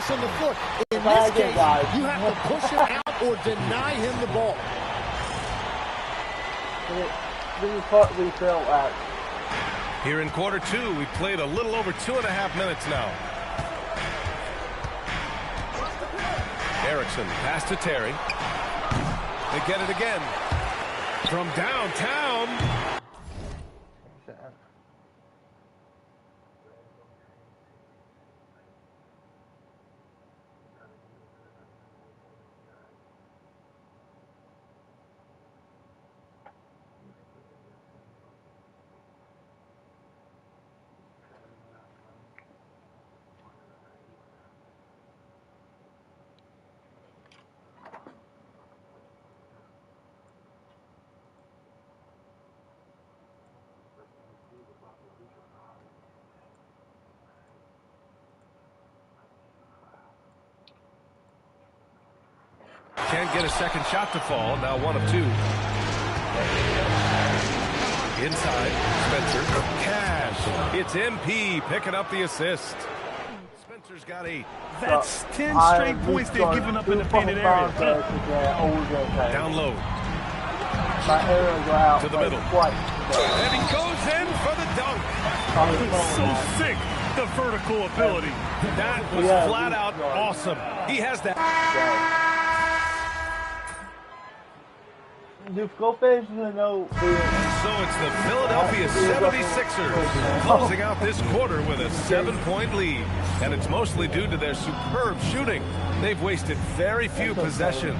space on the floor. In this case, you have to push him out or deny him the ball. Here in quarter two, we've played a little over 2.5 minutes now. Erickson, pass to Terry. They get it again. From downtown. Can't get a second shot to fall. Now 1 of 2. Inside, Spencer. Cash. It's MP picking up the assist. Spencer's got 8. That's 10 straight points they've given up in the painted area. Down low. To the middle. And he goes in for the dunk. So sick, the vertical ability. That was flat out awesome. He has that. So it's the Philadelphia 76ers closing out this quarter with a 7-point lead. And it's mostly due to their superb shooting. They've wasted very few possessions.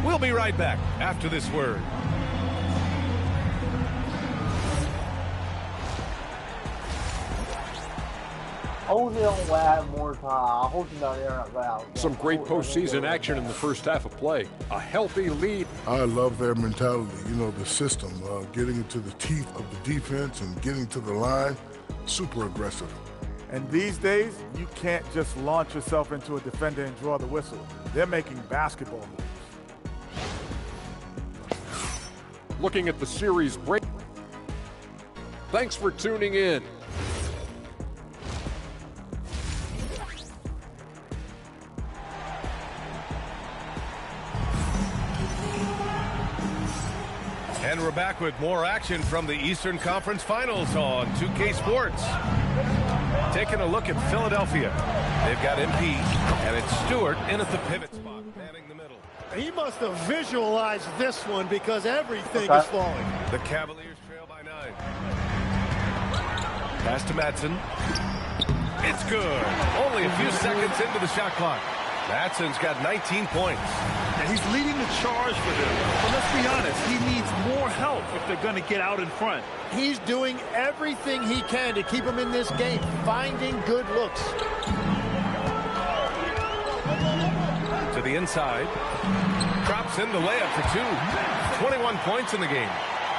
We'll be right back after this word. Some great postseason action in the first half of play. A healthy lead. I love their mentality, the system, getting into the teeth of the defense and getting to the line, super aggressive. And these days, you can't just launch yourself into a defender and draw the whistle. They're making basketball moves. Looking at the series break. Thanks for tuning in. And we're back with more action from the Eastern Conference Finals on 2K Sports. Taking a look at Philadelphia. They've got MP, and it's Stewart in at the pivot spot, manning the middle. He must have visualized this one because everything is falling. The Cavaliers trail by 9. Pass to Madsen. It's good. Only a few seconds into the shot clock. Madsen's got 19 points. And he's leading the charge for them. But let's be honest, he needs more help if they're going to get out in front. He's doing everything he can to keep him in this game, finding good looks. To the inside. Drops in the layup for 2. 21 points in the game.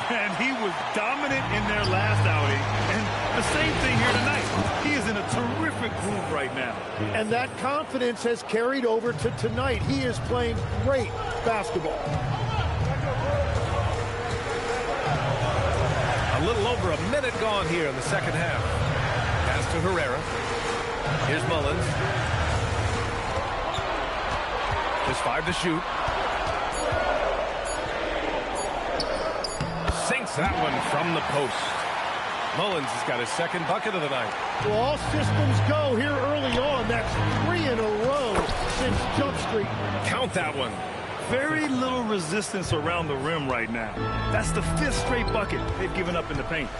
And he was dominant in their last outing. And the same thing here tonight. He is in a terrific groove right now. And that confidence has carried over to tonight. He is playing great basketball. A little over a minute gone here in the second half. Pass to Herrera. Here's Mullins. Just 5 to shoot. Sinks that one from the post. Mullins has got his second bucket of the night. Well, all systems go here early on. That's 3 in a row since Jump Street. Count that one. Very little resistance around the rim right now. That's the 5th straight bucket they've given up in the paint.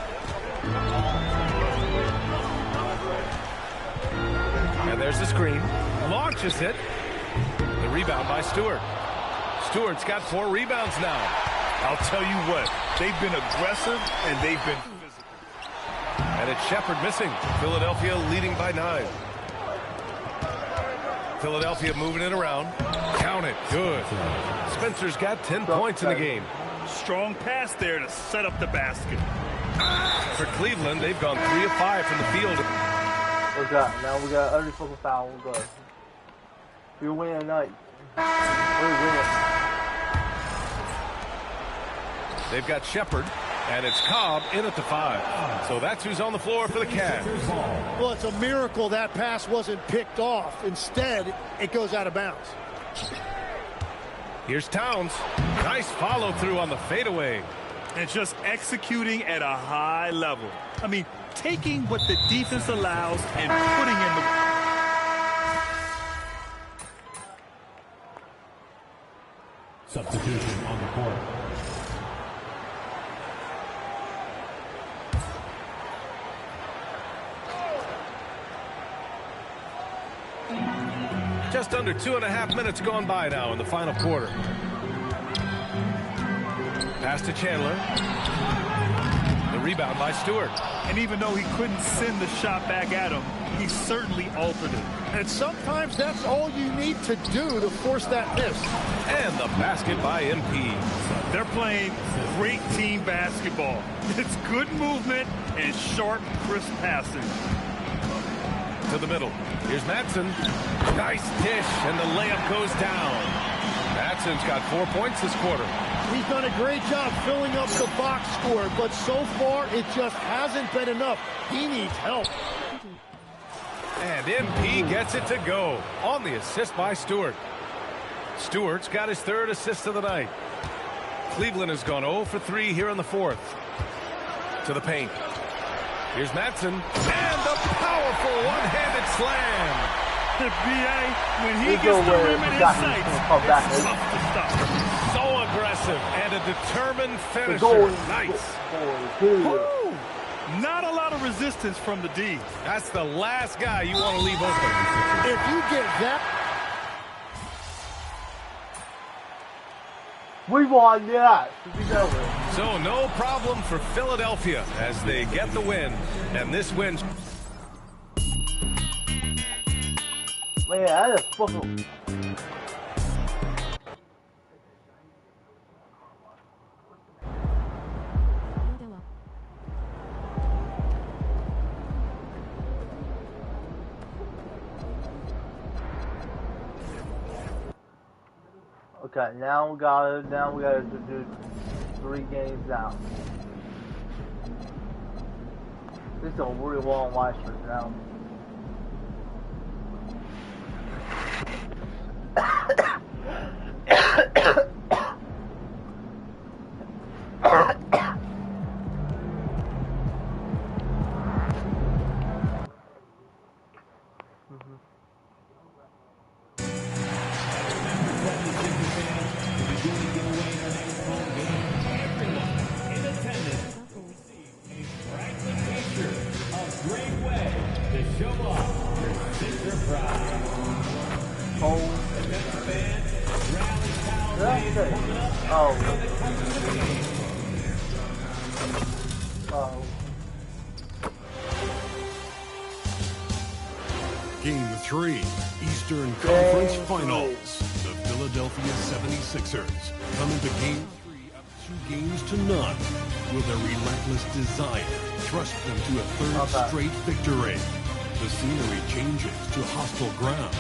And there's the screen. Launches it. The rebound by Stewart. Stewart's got 4 rebounds now. I'll tell you what, they've been aggressive and they've been physical. And it's Shepard missing. Philadelphia leading by 9. Philadelphia moving it around. Count it. Good. Spencer's got 10 points in the game. Strong pass there to set up the basket. For Cleveland, they've gone 3 of 5 from the field. What's that? Now we got every fucking foul. We're good. We're winning tonight. We're winning. They've got Shepard. And it's Cobb in at the 5. So that's who's on the floor for the Cavs. Well, it's a miracle that pass wasn't picked off. Instead, it goes out of bounds. Here's Towns. Nice follow through on the fadeaway. And just executing at a high level. I mean, taking what the defense allows and putting in the... Substitution on the court. Just under 2.5 minutes gone by now in the final quarter. Pass to Chandler. The rebound by Stewart. And even though he couldn't send the shot back at him, he certainly altered it. And sometimes that's all you need to do to force that miss. And the basket by MP. They're playing great team basketball. It's good movement and sharp, crisp passing. To the middle. Here's Madsen. Nice dish, and the layup goes down. Madsen's got 4 points this quarter. He's done a great job filling up the box score, but so far it just hasn't been enough. He needs help. And MP gets it to go on the assist by Stewart. Stewart's got his 3rd assist of the night. Cleveland has gone 0 for 3 here in the 4th. To the paint. Here's Madsen. And the powerful one-handed slam. The BA, when he gets the rim in his sights, it's tough to stop. So aggressive and a determined finisher. Nice. Woo! Not a lot of resistance from the D. That's the last guy you want to leave open. If you get that... We won, yeah. So no problem for Philadelphia as they get the win. And this win... Man, that is fucking... Okay, now we gotta do 3 games now. This is a really long live stream now. Game 3, Eastern Conference Finals. The Philadelphia 76ers come into Game 3 up 2 games to none. Will their relentless desire thrust them to a 3rd straight victory? The scenery changes to hostile ground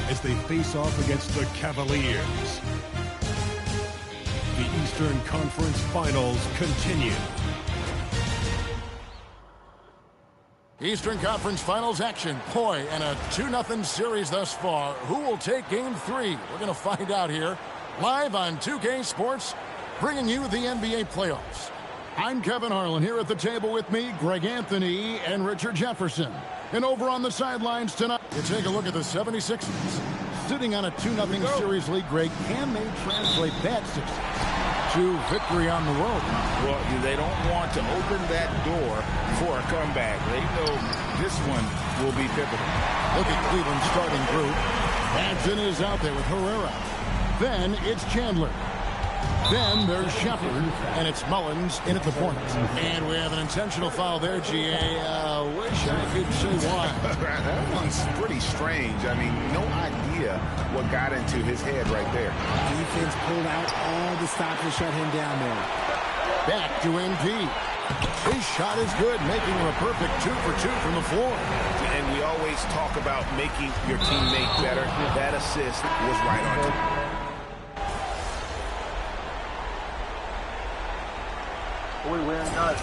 as they face off against the Cavaliers. The Eastern Conference Finals continue. Eastern Conference Finals action. Boy, and a 2-0 series thus far. Who will take Game 3? We're going to find out here. Live on 2K Sports, bringing you the NBA playoffs. I'm Kevin Harlan here at the table with me, Greg Anthony and Richard Jefferson. And over on the sidelines tonight, you take a look at the 76ers. Sitting on a 2-0 series lead, Greg, can they translate that success to victory on the road? Well, they don't want to open that door for a comeback. They know this one will be pivotal. Look at Cleveland's starting group. Madsen is out there with Herrera. Then it's Chandler. Then there's Shepard, and it's Mullins in at the point. And we have an intentional foul there, GA. Wish I could say why. That one's pretty strange. I mean, no idea what got into his head right there. Defense pulled out all the stops to shut him down there. Back to MP. His shot is good, making him a perfect 2 for 2 from the floor. And we always talk about making your teammate better. That assist was right on time. We win nuts.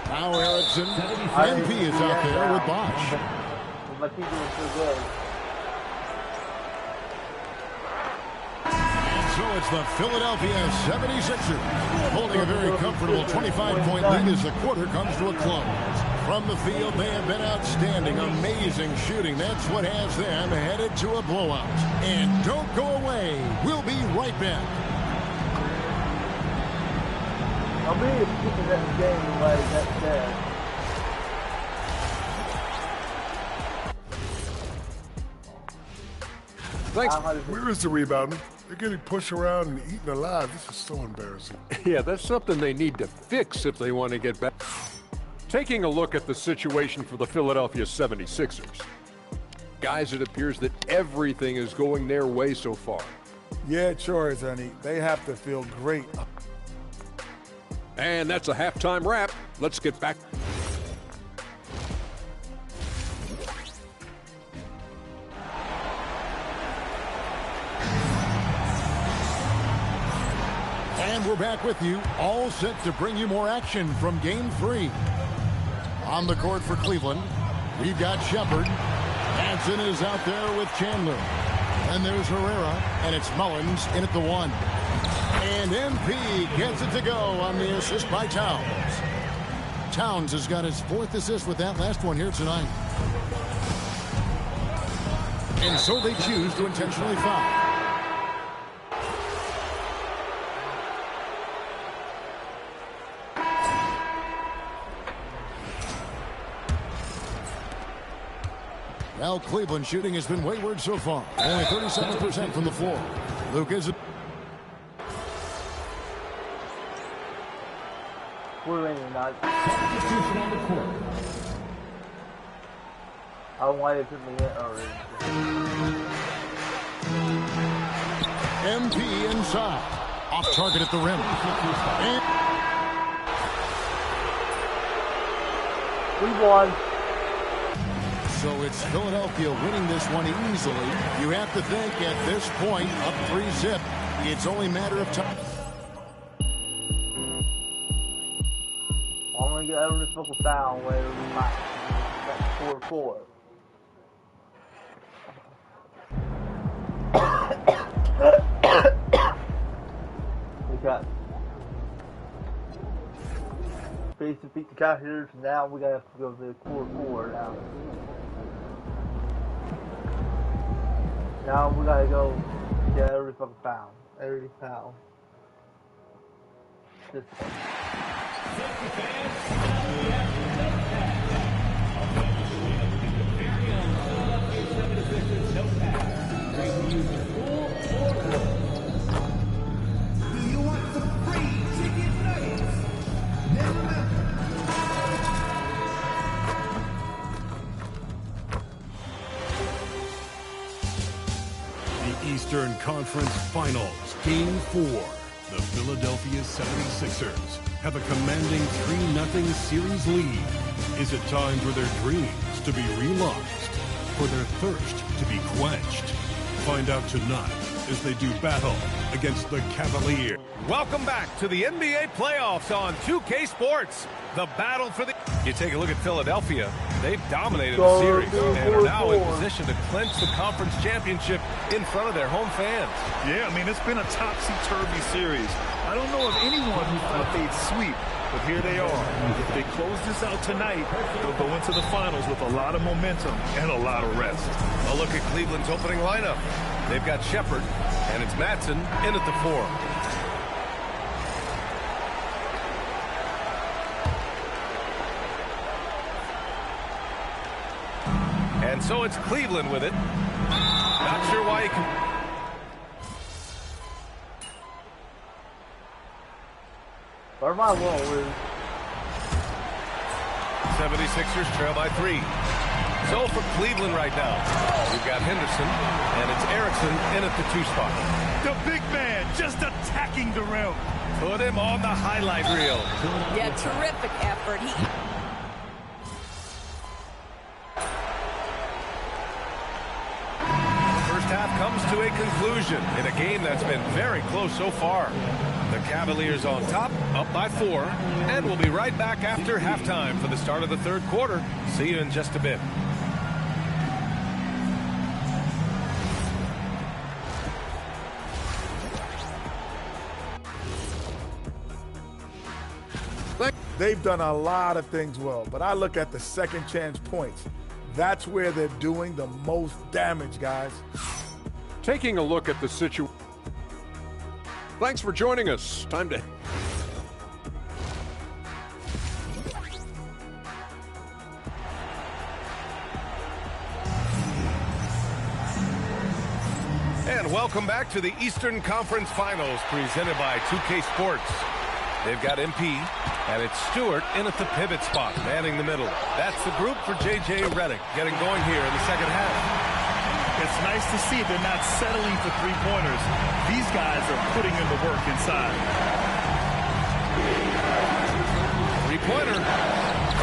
Now Erickson. MP is out there with Bosch. My team doing so good. So it's the Philadelphia 76ers holding a very comfortable 25-point lead as the quarter comes to a close. From the field, they have been outstanding, amazing shooting. That's what has them headed to a blowout. And don't go away. We'll be right back. I'll be keeping that game like that said. Thanks. Where is the rebounding? They're getting pushed around and eaten alive. This is so embarrassing. Yeah, that's something they need to fix if they want to get back. Taking a look at the situation for the Philadelphia 76ers. Guys, it appears that everything is going their way so far. Yeah, it sure is, Ernie. They have to feel great. And that's a halftime wrap. Let's get back. And we're back with you, all set to bring you more action from Game 3. On the court for Cleveland, we've got Shepard. Hansen is out there with Chandler. And there's Herrera, and it's Mullins in at the 1. And MP gets it to go on the assist by Towns. Towns has got his 4th assist with that last one here tonight. And so they choose to intentionally foul. Well, Cleveland shooting has been wayward so far. Only 37% from the floor. Lucas. We're winning nuts. I don't want it to be hit already. MP inside. Off target at the rim. We won. So it's Philadelphia winning this one easily. You have to think at this point, up 3-zip, it's only a matter of time. I'm going to get every fucking foul where we might. That's 4-4. We got face to beat the Cavaliers, and now we got to go to the 4-4 now. Now we gotta go get every fucking foul. Every foul. Just Eastern Conference Finals, Game 4. The Philadelphia 76ers have a commanding 3-0 series lead. Is it time for their dreams to be realized, for their thirst to be quenched? Find out tonight as they do battle against the Cavaliers. Welcome back to the NBA playoffs on 2K Sports. The battle for the... You take a look at Philadelphia. They've dominated the series and are now in position to clinch the conference championship in front of their home fans. Yeah, I mean, it's been a topsy-turvy series. I don't know of anyone who thought they'd sweep, but here they are. If they close this out tonight, they'll go into the finals with a lot of momentum and a lot of rest. A look at Cleveland's opening lineup. They've got Shepard, and it's Matson in at the 4. And so it's Cleveland with it. Not sure why he can... Where am I going? 76ers trail by 3. So for Cleveland right now, we've got Henderson, and it's Erickson in at the 2 spot. The big man just attacking the rim. Put him on the highlight reel. Yeah, terrific effort. First half comes to a conclusion in a game that's been very close so far. The Cavaliers on top, up by 4, and we'll be right back after halftime for the start of the third quarter. See you in just a bit. They've done a lot of things well, but I look at the second chance points. That's where they're doing the most damage, guys. Taking a look at the situation. Thanks for joining us. Time to... And welcome back to the Eastern Conference Finals presented by 2K Sports. They've got MP, and it's Stewart in at the pivot spot, manning the middle. That's the group for J.J. Redick getting going here in the second half. It's nice to see they're not settling for three-pointers. These guys are putting in the work inside. Three-pointer,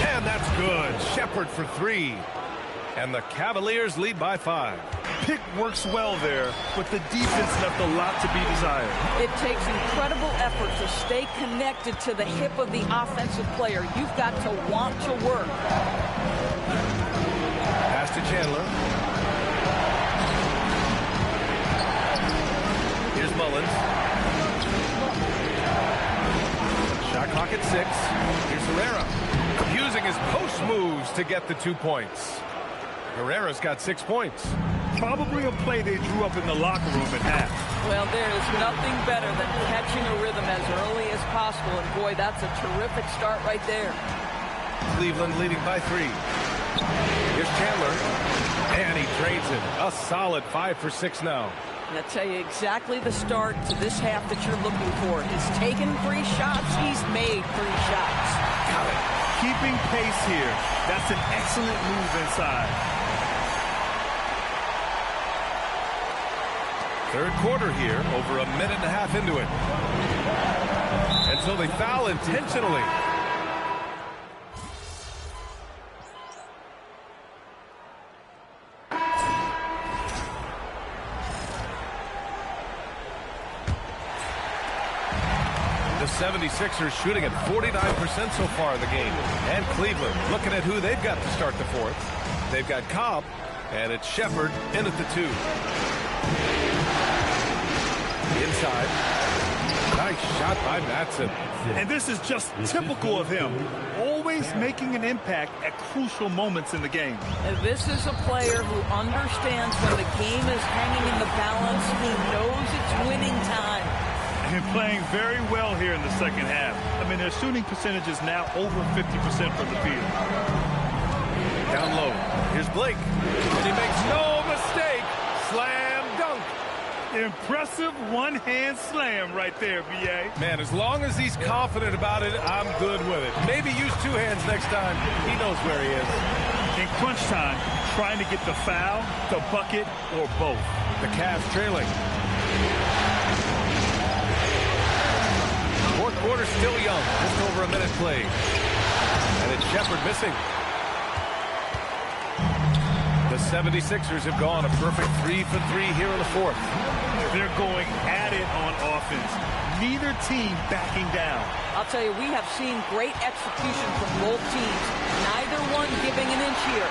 and that's good. Shepard for 3. And the Cavaliers lead by 5. Pick works well there, but the defense left a lot to be desired. It takes incredible effort to stay connected to the hip of the offensive player. You've got to want to work. Pass to Chandler. Here's Mullins. Shot clock at 6. Here's Herrera. Using his post moves to get the 2 points. Herrera's got 6 points. Probably a play they drew up in the locker room at half. Well, there is nothing better than catching a rhythm as early as possible. And, boy, that's a terrific start right there. Cleveland leading by 3. Here's Chandler. And he drains it. A solid 5 for 6 now. And I'll tell you exactly the start to this half that you're looking for. He's taken 3 shots. He's made 3 shots. Got it. Keeping pace here. That's an excellent move inside. Third quarter here, over a minute and a half into it. And so they foul intentionally. The 76ers shooting at 49% so far in the game. And Cleveland looking at who they've got to start the fourth. They've got Cobb, and it's Shepard in at the 2. Inside. Nice shot by Matson. And this is just typical of him. Always making an impact at crucial moments in the game. And this is a player who understands when the game is hanging in the balance. He knows it's winning time. And playing very well here in the second half. I mean, their shooting percentage is now over 50% from the field. Down low. Here's Blake. And he makes no mistake. Slam dunk. Impressive one-hand slam right there, B.A. Man, as long as he's confident about it, I'm good with it. Maybe use 2 hands next time. He knows where he is. In crunch time, trying to get the foul, the bucket, or both. The Cavs trailing. Fourth quarter still young. Just over a minute played. And it's Shepard missing. The 76ers have gone a perfect 3 for 3 here in the fourth. They're going at it on offense. Neither team backing down. I'll tell you, we have seen great execution from both teams. Neither one giving an inch here.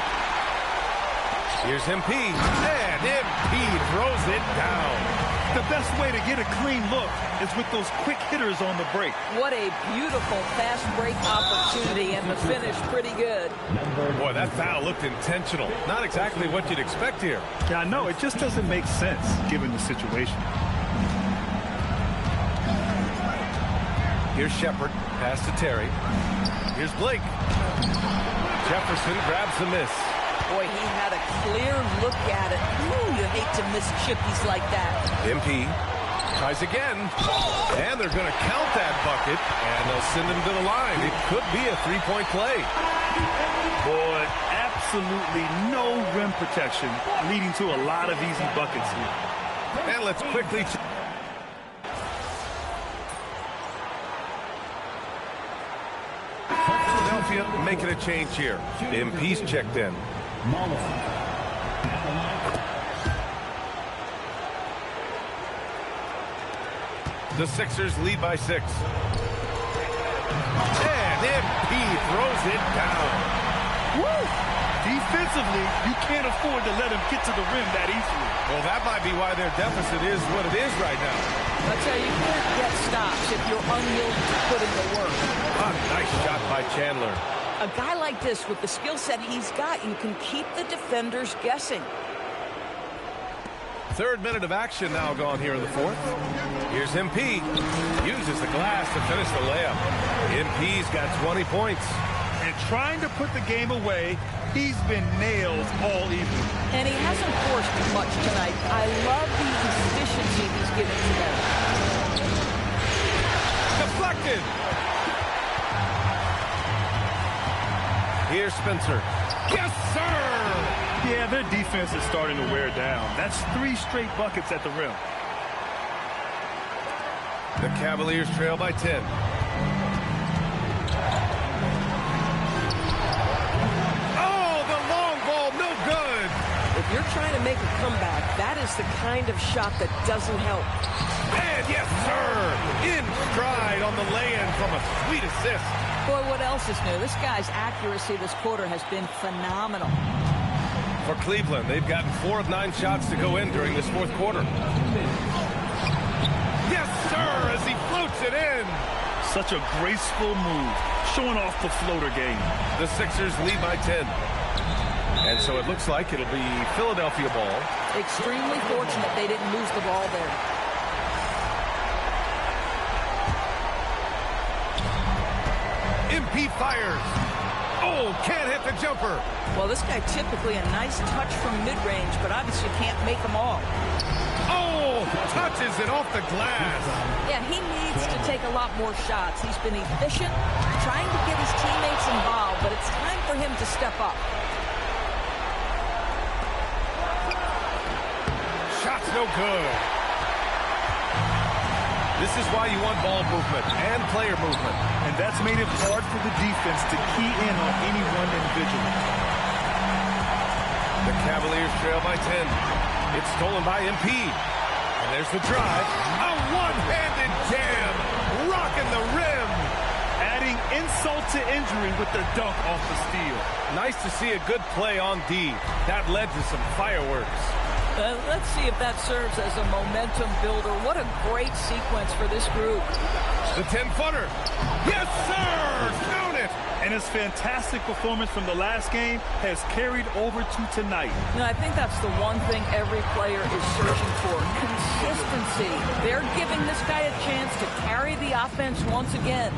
Here's MP. And MP throws it down. The best way to get a clean look is with those quick hitters on the break. What a beautiful fast break opportunity, and the finish pretty good. Boy, that foul looked intentional. Not exactly what you'd expect here. Yeah, I know. It just doesn't make sense given the situation. Here's Shepard. Pass to Terry. Here's Blake. Jefferson grabs the miss. Boy, he had a clear look at it. Ooh, you hate to miss chippies like that. MP tries again. And they're going to count that bucket. And they'll send him to the line. It could be a 3-point play. Boy, absolutely no rim protection, leading to a lot of easy buckets here. And let's quickly... Philadelphia making a change here. MP's checked in. The Sixers lead by 6. And MP throws it down. Woo! Defensively, you can't afford to let him get to the rim that easily. Well, that might be why their deficit is what it is right now. I tell you, you can't get stops if you're unwilling to put in the work. A nice shot by Chandler. A guy like this, with the skill set he's got, you can keep the defenders guessing. Third minute of action now gone here in the fourth. Here's MP. Uses the glass to finish the layup. MP's got 20 points. And trying to put the game away, he's been nailed all evening. And he hasn't forced much tonight. I love the efficiency he's given to them. Deflected. Here's Spencer. Yes, sir! Yeah, their defense is starting to wear down. That's 3 straight buckets at the rim. The Cavaliers trail by 10. Oh, the long ball, no good. If you're trying to make a comeback, that is the kind of shot that doesn't help. And yes, sir! In stride on the lay-in from a sweet assist. Boy, what else is new? This guy's accuracy this quarter has been phenomenal. For Cleveland, they've gotten 4 of 9 shots to go in during this fourth quarter. Yes, sir, as he floats it in. Such a graceful move, showing off the floater game. The Sixers lead by 10. And so it looks like it'll be Philadelphia ball. Extremely fortunate they didn't lose the ball there. MP fires. Oh, can't hit the jumper. Well, this guy typically a nice touch from mid-range, but obviously can't make them all. Oh, touches it off the glass. Yeah, he needs to take a lot more shots. He's been efficient, trying to get his teammates involved, but it's time for him to step up. Shot's no good. This is why you want ball movement and player movement. And that's made it hard for the defense to key in on any one individual. The Cavaliers trail by 10. It's stolen by MP. And there's the drive. A one-handed jam. Rocking the rim. Adding insult to injury with the dunk off the steal. Nice to see a good play on D. That led to some fireworks. Let's see if that serves as a momentum builder. What a great sequence for this group. The 10-footer. Yes, sir! Count it! And his fantastic performance from the last game has carried over to tonight. You know, I think that's the one thing every player is searching for. Consistency. They're giving this guy a chance to carry the offense once again.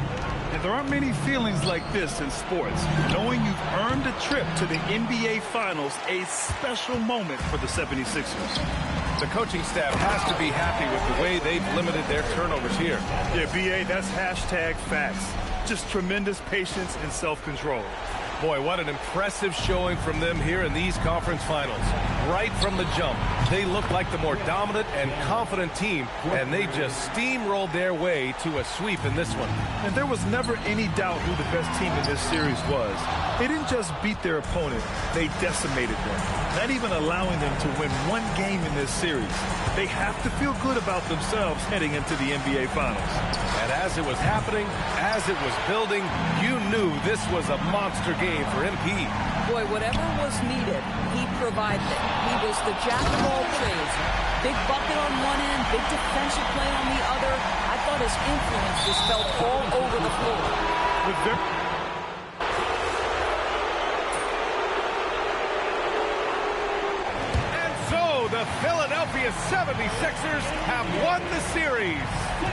And there aren't many feelings like this in sports. Knowing you've earned a trip to the NBA Finals, a special moment for the 76ers. The coaching staff has to be happy with the way they've limited their turnovers here. Yeah, BA, that's hashtag facts. Just tremendous patience and self-control. Boy, what an impressive showing from them here in these conference finals. Right from the jump, they look like the more dominant and confident team, and they just steamrolled their way to a sweep in this one. And there was never any doubt who the best team in this series was. They didn't just beat their opponent, they decimated them, not even allowing them to win one game in this series. They have to feel good about themselves heading into the NBA Finals. And as it was happening, as it was building, you knew this was a monster game for MP. Boy, whatever was needed, he provided it. He was the jack of all trades. Big bucket on one end, big defensive play on the other. I thought his influence was felt all over the floor. And so the Philadelphia 76ers have won the series.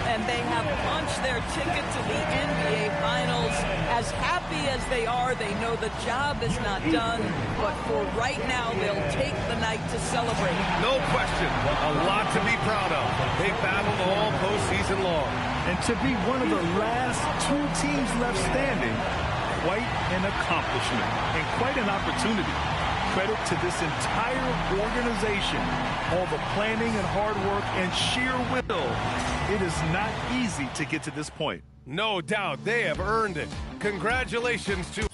And they have punched their ticket to the NBA Finals. As happy as they are, they know the job is not done. But for right now, they'll take the night to celebrate. No question. A lot to be proud of. They battled all postseason long. And to be one of the last 2 teams left standing, quite an accomplishment and quite an opportunity. Credit to this entire organization. All the planning and hard work and sheer will. It is not easy to get to this point. No doubt they have earned it. Congratulations to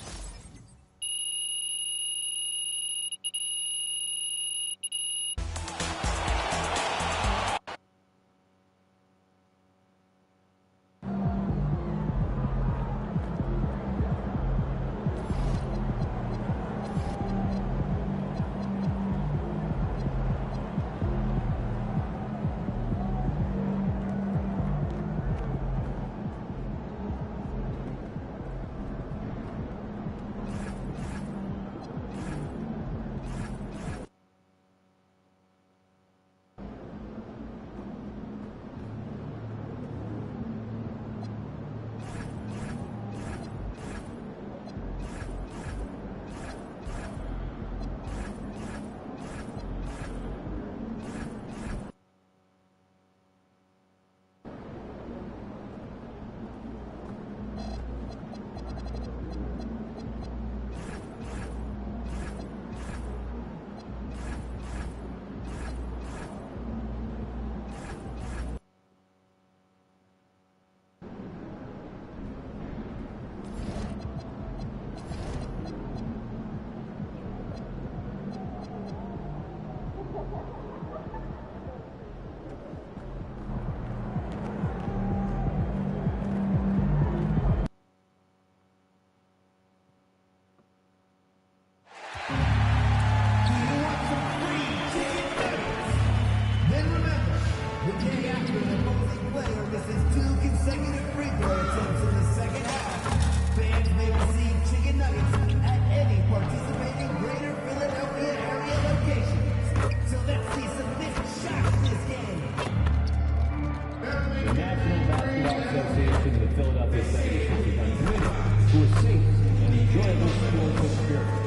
to the Philadelphia 76ers on Twitter to a safe and enjoyable sports experience.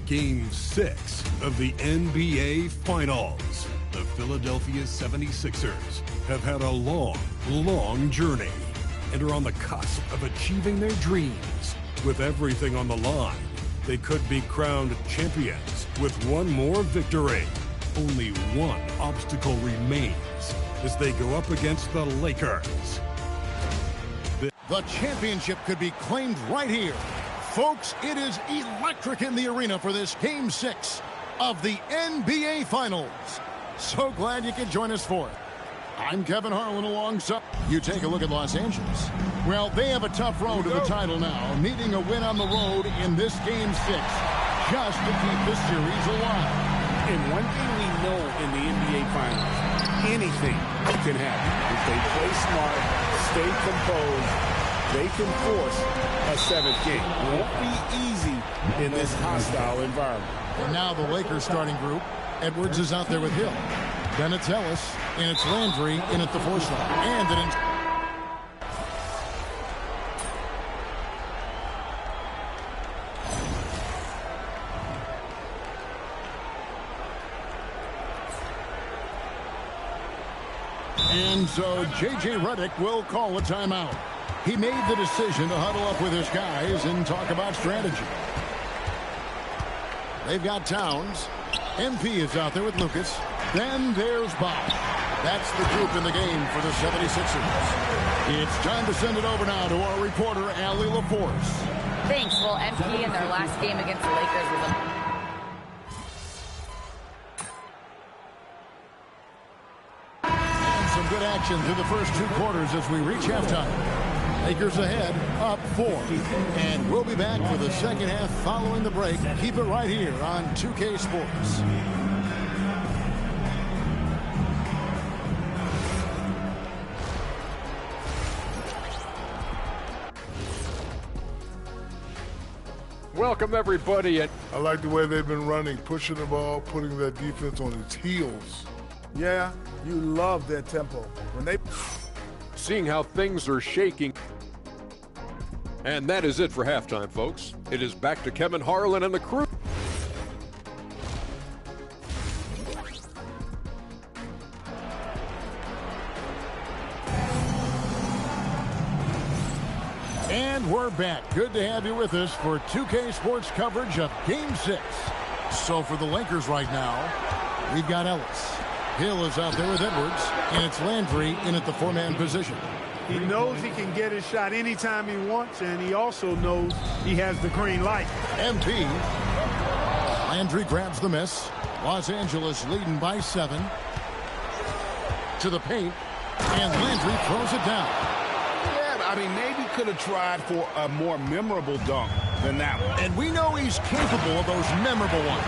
Game 6 of the NBA Finals. The Philadelphia 76ers have had a long, long journey and are on the cusp of achieving their dreams. With everything on the line, they could be crowned champions with one more victory. Only one obstacle remains as they go up against the Lakers. The championship could be claimed right here. Folks, it is electric in the arena for this Game 6 of the NBA Finals. So glad you could join us for it. I'm Kevin Harlan alongside. You take a look at Los Angeles. Well, they have a tough road to the title now, needing a win on the road in this Game 6 just to keep the series alive. And one thing we know in the NBA Finals, anything can happen. If they play smart, stay composed, they can force a 7th game. It won't be easy in this hostile environment. And now the Lakers starting group. Edwards is out there with Hill. Then it's Ellis, and it's Landry in at the 4 slot. And it And so J.J. Redick will call a timeout. He made the decision to huddle up with his guys and talk about strategy. They've got Towns. MP is out there with Lucas. Then there's Bob. That's the group in the game for the 76ers. It's time to send it over now to our reporter, Allie LaForce. Thanks. Well, MP in their last game against the Lakers was Some good action through the first 2 quarters as we reach halftime. Lakers ahead, up 4. And we'll be back for the second half following the break. Keep it right here on 2K Sports. Welcome, everybody. I like the way they've been running, pushing the ball, putting that defense on its heels. Yeah, you love their tempo. When they Seeing how things are shaking. And that is it for halftime, folks. It is back to Kevin Harlan and the crew. And we're back. Good to have you with us for 2K Sports coverage of Game 6. So for the Lakers right now, we've got Ellis. Hill is out there with Edwards, and it's Landry in at the 4-man position. He knows he can get his shot anytime he wants, and he also knows he has the green light. MP. Landry grabs the miss. Los Angeles leading by 7. To the paint, and Landry throws it down. Yeah, I mean, maybe could have tried for a more memorable dunk than that one. And we know he's capable of those memorable ones.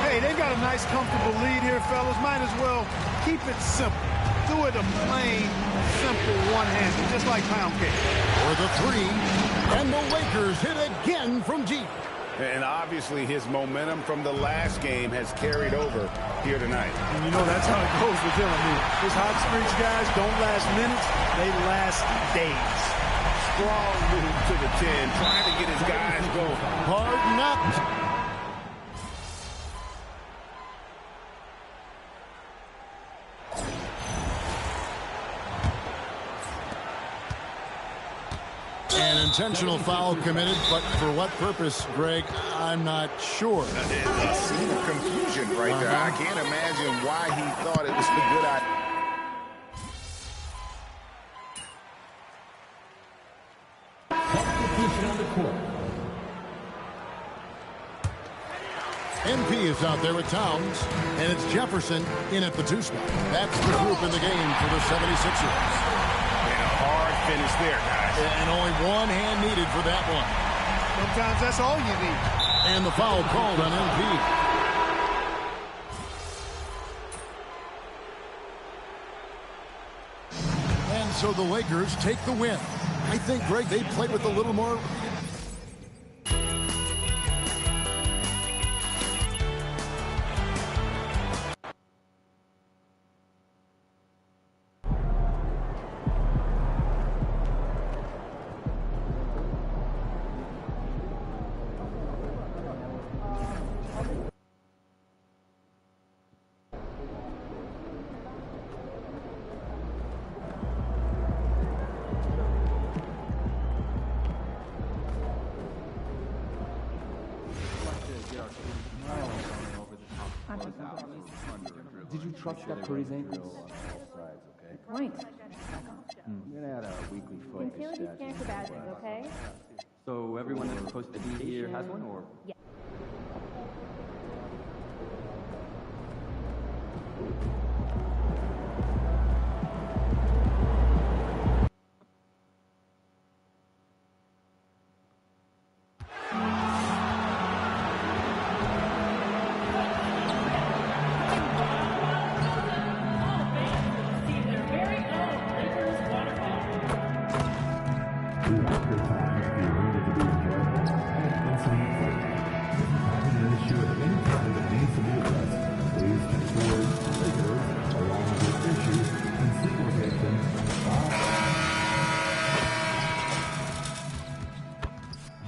Hey, they've got a nice, comfortable lead here, fellas. Might as well keep it simple. Do it a plain, simple one-handed, just like pound cake. For the 3, and the Lakers hit again from deep. And obviously his momentum from the last game has carried over here tonight. And you know that's how it goes with him. I mean, his hot streaks, guys, don't last minutes. They last days. Strong move to the 10, trying to get his guys going. Hard knocked. An intentional foul committed, but for what purpose, Greg, I'm not sure. A scene of confusion right there. I can't imagine why he thought it was a good idea. MP is out there with Towns, and it's Jefferson in at the 2 spot. That's the group in the game for the 76ers. And a hard finish there, guys. And only one hand needed for that one. Sometimes that's all you need. And the foul called on MP. And so the Lakers take the win. I think, Greg, they played with a little more... Did you trust that Curry's ankles? Point. We're gonna add a weekly focus Utility scan for badges, okay? So everyone that's supposed to be here has one, or? Yeah.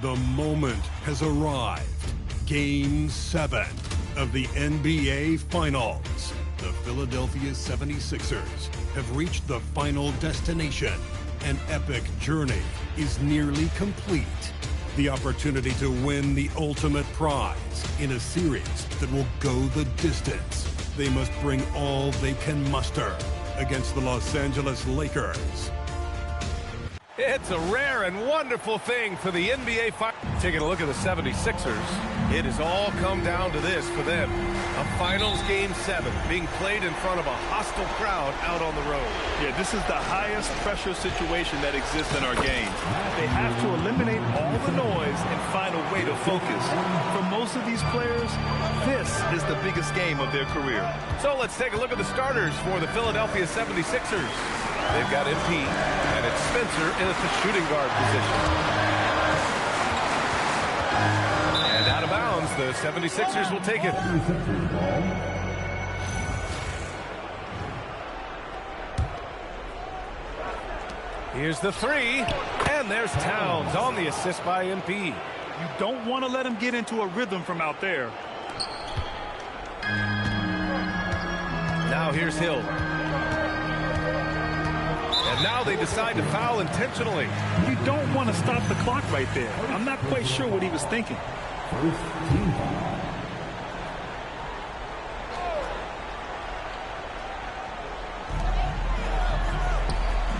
The moment has arrived. Game 7 of the NBA Finals. The Philadelphia 76ers have reached the final destination. An epic journey is nearly complete. The opportunity to win the ultimate prize in a series that will go the distance. They must bring all they can muster against the Los Angeles Lakers. It's a rare and wonderful thing for the NBA Taking a look at the 76ers, it has all come down to this for them. A finals game 7 being played in front of a hostile crowd out on the road. Yeah, this is the highest pressure situation that exists in our game. They have to eliminate all the noise and find a way to focus. For most of these players, this is the biggest game of their career. So let's take a look at the starters for the Philadelphia 76ers. They've got MP, and it's Spencer in at the shooting guard position. And out of bounds, the 76ers will take it. Here's the 3, and there's Towns on the assist by MP. You don't want to let him get into a rhythm from out there. Now here's Hill. And now they decide to foul intentionally. You don't want to stop the clock right there. I'm not quite sure what he was thinking.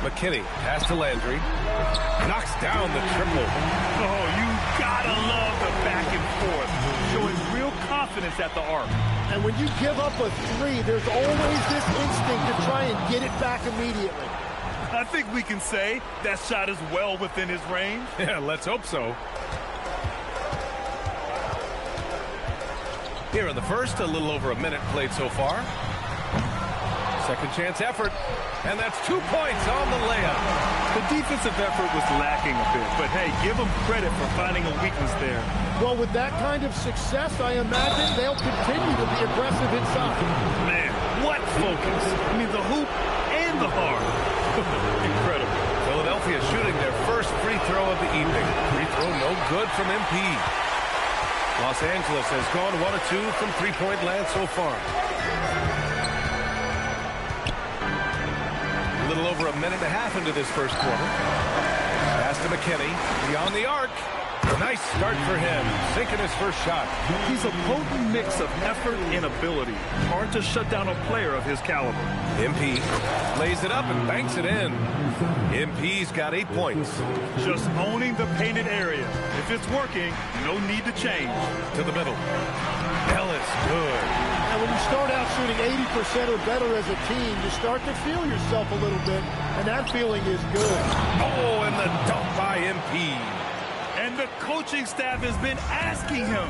McKinney, pass to Landry. Knocks down the triple. Oh, you gotta love the back and forth. Showing real confidence at the arc. And when you give up a 3, there's always this instinct to try and get it back immediately. I think we can say that shot is well within his range. Yeah, let's hope so. Here in the first, a little over a minute played so far. Second chance effort, and that's 2 points on the layup. The defensive effort was lacking a bit, but hey, give them credit for finding a weakness there. Well, with that kind of success, I imagine they'll continue to be aggressive inside. Man, what focus. I mean, the hoop and the heart. Incredible. Philadelphia shooting their first free throw of the evening. Free throw no good from MP. Los Angeles has gone 1 of 2 from three-point land so far. A little over a minute and a half into this first quarter. Pass to McKinney. Beyond the arc. Nice start for him. Sinking his first shot. He's a potent mix of effort and ability. Hard to shut down a player of his caliber. MP lays it up and banks it in. MP's got 8 points. Just owning the painted area. If it's working, no need to change. To the middle. Ellis, good. And when you start out shooting 80% or better as a team, you start to feel yourself a little bit, and that feeling is good. Oh, and the dunk by MP. And the coaching staff has been asking him,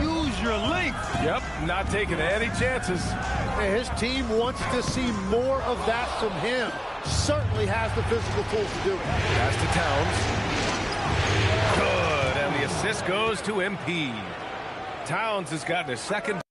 use your length. Yep, not taking any chances. And his team wants to see more of that from him. Certainly has the physical tools to do it. Pass to Towns. Good, and the assist goes to MP. Towns has gotten his second